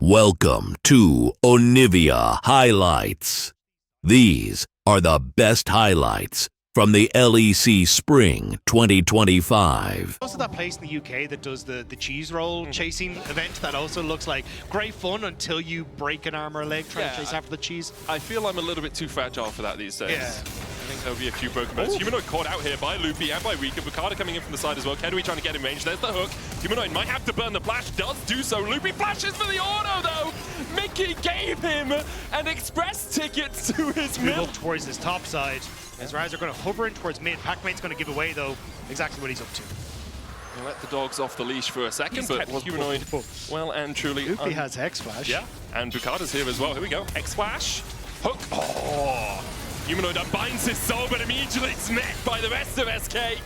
Welcome to Onivia Highlights. These are the best highlights from the LEC Spring 2025. Also that place in the UK that does the cheese roll chasing event that also looks like great fun until you break an arm or a leg trying to chase after the cheese. I feel I'm a little bit too fragile for that these days. Yeah. I think there'll be a few broken bones. Humanoid caught out here by Loopy and by Rika. Bukata coming in from the side as well. Kedui trying to get in range. There's the hook. Humanoid might have to burn the flash. Does do so. Loopy flashes for the auto though. Mickey gave him an express ticket to his Move middle. up towards his top side. As Raz are going to hover in towards mid. Pac-Mate's going to give away though exactly what he's up to. We'll let the dogs off the leash for a second, but Humanoid well and truly. Loopy has X-Flash. Yeah, and Bukata's here as well. Here we go. X-Flash. Hook. Oh! Humanoid unbinds his soul, but immediately it's met by the rest of SK.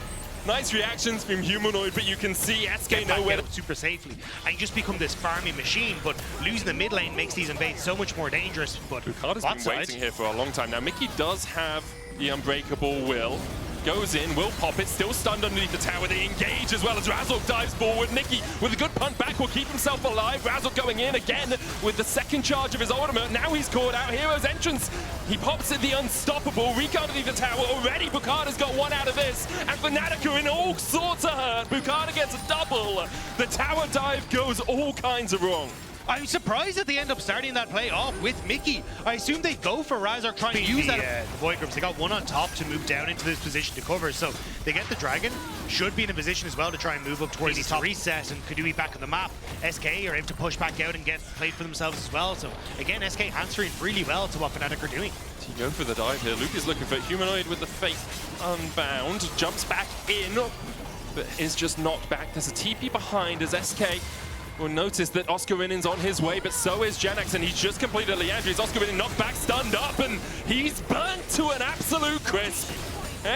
Nice reactions from Humanoid, but you can see SK nowhere. Super safely. And you just become this farming machine, but losing the mid lane makes these invades so much more dangerous. But Bukata's been waiting here for a long time now. Mickey does have the unbreakable will. Goes in, will pop it, still stunned underneath the tower. They engage as well as Razork dives forward. Nicky with a good punt back will keep himself alive. Razork going in again with the second charge of his ultimate. Now he's caught out. Hero's entrance. He pops at the unstoppable. Rika underneath the tower already. Bukata's got one out of this. And Fnatic are in all sorts of hurt. Bukata gets a double. The tower dive goes all kinds of wrong. I'm surprised that they end up starting that play off with Mickey. I assume they go for Razork trying to use that. The Void Groups, they got one on top to move down into this position to cover, so they get the Dragon. Should be in a position as well to try and move up towards the top reset, and Kedui back on the map. SK are able to push back out and get played for themselves as well. So again, SK answering really well to what Fnatic are doing. You go for the dive here. Luke is looking for Humanoid with the Fate Unbound. Jumps back in, but is just knocked back. There's a TP behind as SK will notice that Oscar Rinnen's on his way, but so is Janax, and he's just completed Leandri's. Oscar Rinnen knocked back, stunned up, and he's burnt to an absolute crisp.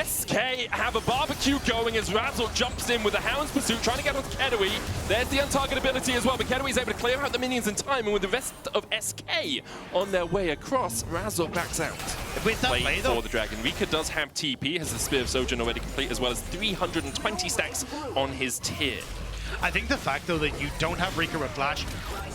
SK have a barbecue going as Razork jumps in with the Hound's Pursuit, trying to get onto Kedui. There's the untarget ability as well, but Kedui's able to clear out the minions in time, and with the rest of SK on their way across, Razork backs out. With that play though, for the Dragon. Rika does have TP, has the Spear of Sojourn already complete, as well as 320 stacks on his tier. I think the fact though that you don't have Rika with Flash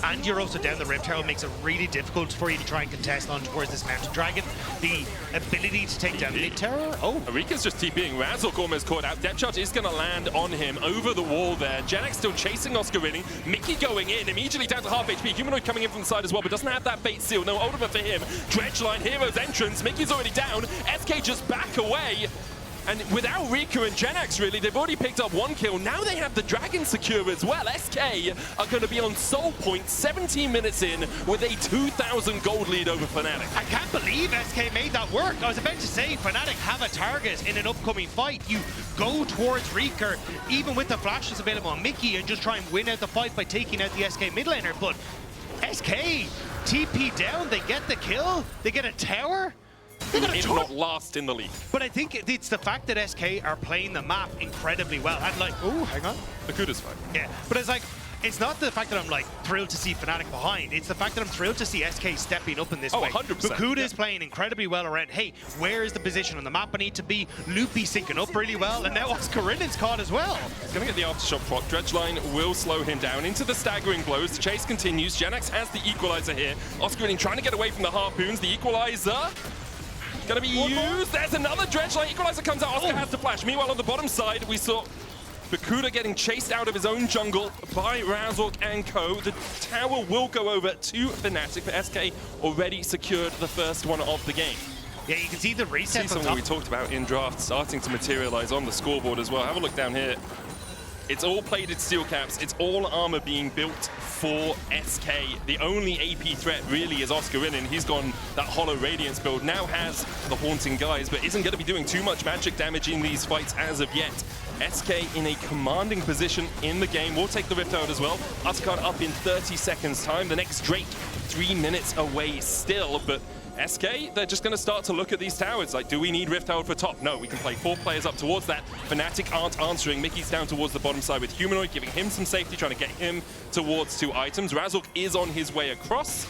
and you're also down the Rift Tower makes it really difficult for you to try and contest on towards this Mountain Dragon. The ability to take down mid tower. Oh, Rika's just TPing. Razork almost caught out. Depth charge is going to land on him over the wall there. Janax still chasing Oscar Rinning. Mickey going in, immediately down to half HP. Humanoid coming in from the side as well, but doesn't have that bait seal. No ultimate for him. Dredgeline, Hero's entrance. Mickey's already down. SK just back away. And without Rika and Janax, really, they've already picked up one kill. Now they have the Dragon secure as well. SK are going to be on soul point 17 minutes in with a 2,000 gold lead over Fnatic. I can't believe SK made that work. I was about to say, Fnatic have a target in an upcoming fight. You go towards Rika, even with the flashes available on Mickey, and just try and win out the fight by taking out the SK mid laner. But SK, TP down, they get the kill, they get a tower. If not last in the league. But I think it's the fact that SK are playing the map incredibly well. And like, oh, hang on. Bakuda's fine. Yeah, but it's like, it's not the fact that I'm like thrilled to see Fnatic behind. It's the fact that I'm thrilled to see SK stepping up in this way. 100%. Bakuda is playing incredibly well around, hey, where is the position on the map I need to be? Loopy syncing up really well, and now Oscar Rinnen's caught as well. He's going to get the aftershock proc. Dredgeline will slow him down into the staggering blows. The chase continues. Janax has the equalizer here. Oscar Rinnen trying to get away from the harpoons. The equalizer gonna be used. There's another Dredgeline. Equalizer comes out. Oscar has to flash. Meanwhile, on the bottom side, we saw Bakuda getting chased out of his own jungle by Razork and co. The tower will go over to Fnatic, but SK already secured the first one of the game. Yeah, you can see the reset. See something we talked about in draft starting to materialize on the scoreboard as well. Have a look down here. It's all plated steel caps. It's all armor being built for SK. The only AP threat really is Oscar Rinnen. He's gone that Hollow Radiance build. Now has the Haunting Guise, but isn't going to be doing too much magic damage in these fights as of yet. SK in a commanding position in the game. We'll take the Rift out as well. Ascard up in 30 seconds time. The next Drake 3 minutes away still, but SK, they're just going to start to look at these towers. Like, do we need Rift Tower for top? No, we can play 4 players up towards that. Fnatic aren't answering. Mickey's down towards the bottom side with Humanoid, giving him some safety, trying to get him towards 2 items. Razork is on his way across.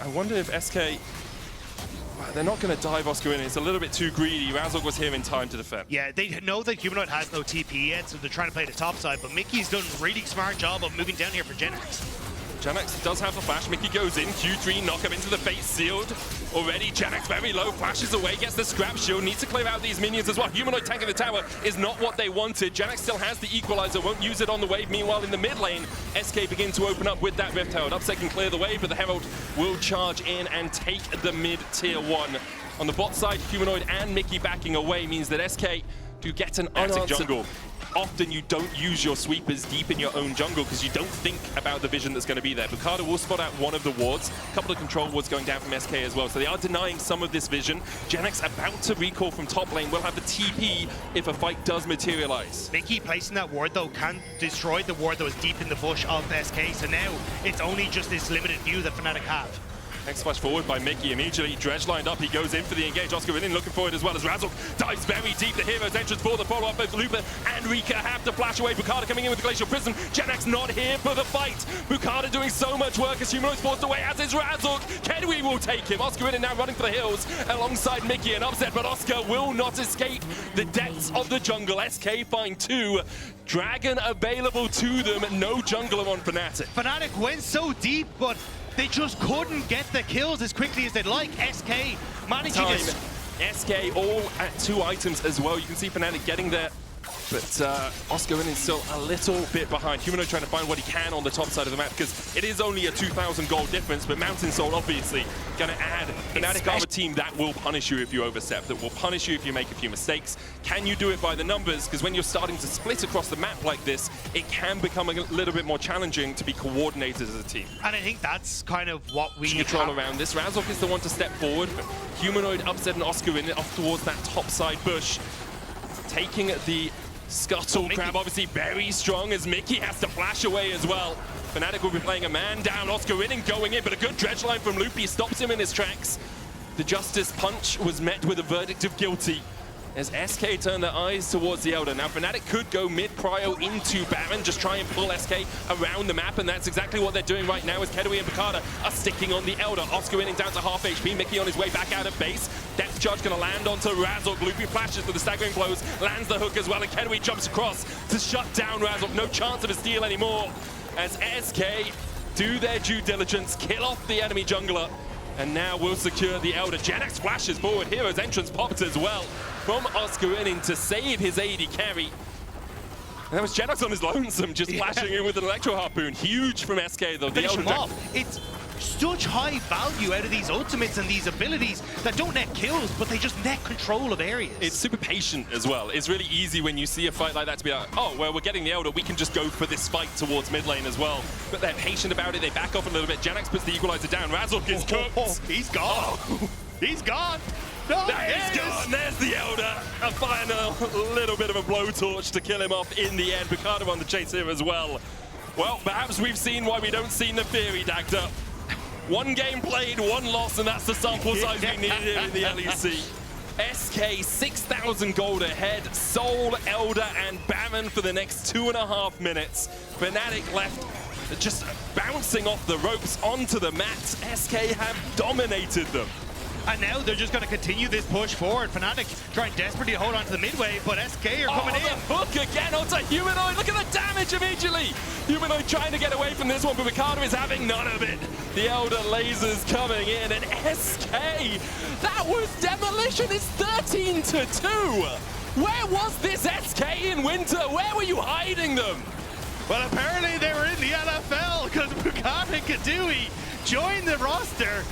I wonder if SK... They're not going to dive Oscar in. It's a little bit too greedy. Razork was here in time to defend. Yeah, they know that Humanoid has no TP yet, so they're trying to play the top side, but Mickey's done a really smart job of moving down here for Janax. Janax does have the flash. Mickey goes in. Q3, knock him into the face. Sealed already. Janax very low. Flashes away. Gets the scrap shield. Needs to clear out these minions as well. Humanoid tanking the tower is not what they wanted. Janax still has the equalizer. Won't use it on the wave. Meanwhile, in the mid lane, SK begin to open up with that Rift Herald. Upset can clear the wave, but the Herald will charge in and take the mid tier 1. On the bot side, Humanoid and Mickey backing away means that SK do get an unanswered jungle. Often you don't use your sweepers deep in your own jungle because you don't think about the vision that's going to be there. Bukada will spot out one of the wards, a couple of control wards going down from SK as well, so they are denying some of this vision. Janax about to recall from top lane, will have the TP if a fight does materialize. Mickey placing that ward though can destroy the ward that was deep in the bush of SK, so now it's only just this limited view that Fnatic have. Next flash forward by Mickey, immediately Dredge lined up, he goes in for the engage. Oscar in looking for it as well as Razzle dives very deep. The hero's entrance for the follow-up. Both Lupa and Rika have to flash away. Bukada coming in with the Glacial Prism. Janax not here for the fight. Bukada doing so much work as Humanoid's forced away, as is Razzle. Kedwi will take him. Oscar in now running for the hills alongside Mickey and Upset, but Oscar will not escape the depths of the jungle. SK find 2. Dragon available to them. No jungler on Fnatic. Fnatic went so deep, but they just couldn't get the kills as quickly as they'd like. SK managing to... SK all at 2 items as well. You can see Fnatic getting there, but Oscar is still a little bit behind. Humanoid trying to find what he can on the top side of the map because it is only a 2,000 gold difference, but Mountain Soul obviously going to add. Fnatic are a team that will punish you if you overstep, that will punish you if you make a few mistakes. Can you do it by the numbers? Because when you're starting to split across the map like this, it can become a little bit more challenging to be coordinated as a team. And I think that's kind of what we control around this. Razok is the one to step forward, but Humanoid, Upset and Oscar in off towards that top side bush. Taking the Scuttle Crab, obviously very strong as Mickey has to flash away as well. Fnatic will be playing a man down, Oscar in and going in, but a good dredge line from Loopy stops him in his tracks. The Justice Punch was met with a verdict of guilty as SK turn their eyes towards the Elder. Now Fnatic could go mid-prio into Baron, just try and pull SK around the map, and that's exactly what they're doing right now as Kedwi and Bukada are sticking on the Elder. Oscar winning down to half HP, Mickey on his way back out of base. Depth Charge gonna land onto Razok. Loopy flashes with the staggering blows, lands the hook as well, and Kedwi jumps across to shut down Razok. No chance of a steal anymore as SK do their due diligence, kill off the enemy jungler, and now we'll secure the Elder. Janax flashes forward, Hero's entrance popped as well from Oscar in to save his AD carry. And that was Janax on his lonesome, just flashing in with an Electro Harpoon. Huge from SK though. Finish him off. It's such high value out of these ultimates and these abilities that don't net kills, but they just net control of areas. It's super patient as well. It's really easy when you see a fight like that to be like, oh, well, we're getting the Elder, we can just go for this fight towards mid lane as well. But they're patient about it, they back off a little bit. Janax puts the equalizer down, Razok is cooked. He's gone. He's gone. No, he's gone. There's the Elder. A final little bit of a blowtorch to kill him off in the end. Bukada on the chase here as well. Well, perhaps we've seen why we don't see Neferi, Dagda. 1 game played, 1 loss, and that's the sample size we needed here in the LEC. SK 6,000 gold ahead, Soul, Elder, and Baron for the next 2.5 minutes. Fnatic left just bouncing off the ropes onto the mats. SK have dominated them. And now they're just going to continue this push forward. Fnatic trying desperately to hold on to the midway, but SK are coming in. The hook again onto Humanoid. Look at the damage immediately. Humanoid trying to get away from this one, but Bukada is having none of it. The Elder lasers coming in, and SK, that was demolition. It's 13-2. Where was this SK in winter? Where were you hiding them? Well, apparently they were in the LFL because Bukada and Kadui joined the roster.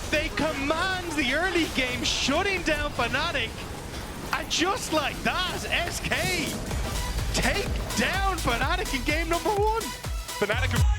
They command the early game, shutting down Fnatic. And just like that, SK take down Fnatic in game number 1. Fnatic